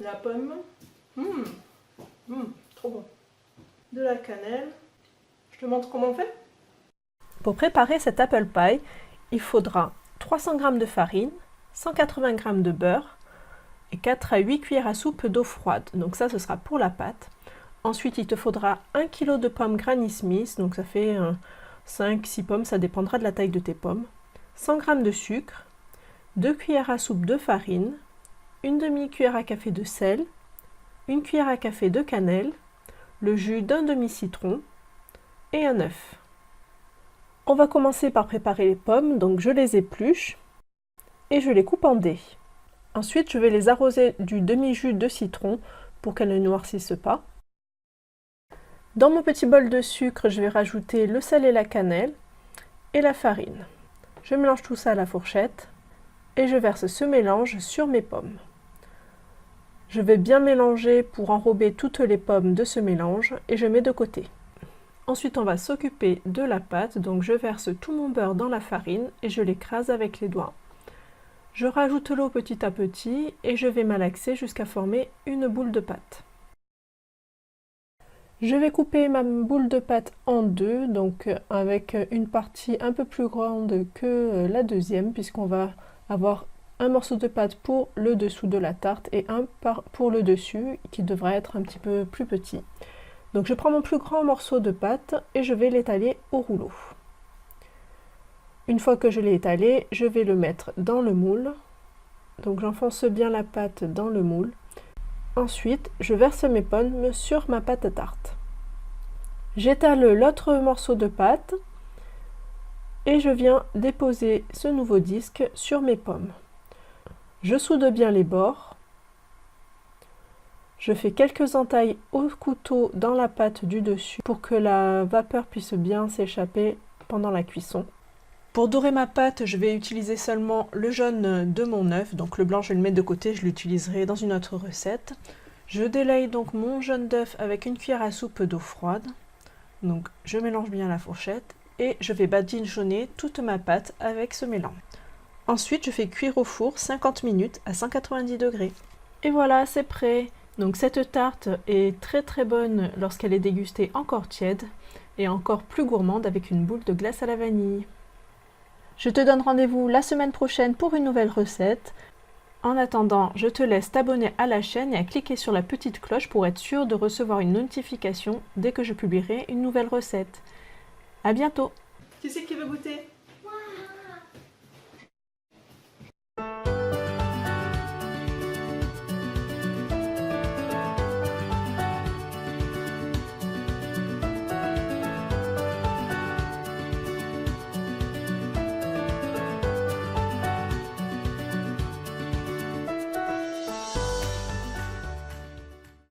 la pomme, trop bon, de la cannelle. Je te montre comment on fait. Pour préparer cet apple pie, il faudra 300 g de farine, 180 g de beurre et 4 à 8 cuillères à soupe d'eau froide. Donc ça, ce sera pour la pâte. Ensuite, il te faudra 1 kg de pommes Granny Smith, donc ça fait 5-6 pommes, ça dépendra de la taille de tes pommes. 100 g de sucre, 2 cuillères à soupe de farine, une demi-cuillère à café de sel, une cuillère à café de cannelle, le jus d'un demi-citron et un œuf. On va commencer par préparer les pommes, donc je les épluche et je les coupe en dés. Ensuite, je vais les arroser du demi-jus de citron pour qu'elles ne noircissent pas. Dans mon petit bol de sucre, je vais rajouter le sel et la cannelle et la farine. Je mélange tout ça à la fourchette et je verse ce mélange sur mes pommes. Je vais bien mélanger pour enrober toutes les pommes de ce mélange et je mets de côté. Ensuite, on va s'occuper de la pâte, donc je verse tout mon beurre dans la farine et je l'écrase avec les doigts. Je rajoute l'eau petit à petit et je vais malaxer jusqu'à former une boule de pâte. Je vais couper ma boule de pâte en deux, donc avec une partie un peu plus grande que la deuxième, puisqu'on va avoir un morceau de pâte pour le dessous de la tarte et un pour le dessus, qui devrait être un petit peu plus petit. Donc je prends mon plus grand morceau de pâte et je vais l'étaler au rouleau. Une fois que je l'ai étalé, je vais le mettre dans le moule. Donc j'enfonce bien la pâte dans le moule. Ensuite, je verse mes pommes sur ma pâte à tarte. J'étale l'autre morceau de pâte et je viens déposer ce nouveau disque sur mes pommes. Je soude bien les bords. Je fais quelques entailles au couteau dans la pâte du dessus pour que la vapeur puisse bien s'échapper pendant la cuisson. Pour dorer ma pâte, je vais utiliser seulement le jaune de mon œuf, donc le blanc je vais le mettre de côté, je l'utiliserai dans une autre recette. Je délaye donc mon jaune d'œuf avec une cuillère à soupe d'eau froide. Donc je mélange bien la fourchette et je vais badigeonner toute ma pâte avec ce mélange. Ensuite, je fais cuire au four 50 minutes à 190 degrés. Et voilà, c'est prêt. Donc cette tarte est très bonne lorsqu'elle est dégustée encore tiède et encore plus gourmande avec une boule de glace à la vanille. Je te donne rendez-vous la semaine prochaine pour une nouvelle recette. En attendant, je te laisse t'abonner à la chaîne et à cliquer sur la petite cloche pour être sûr de recevoir une notification dès que je publierai une nouvelle recette. À bientôt! Qui c'est qui veut goûter?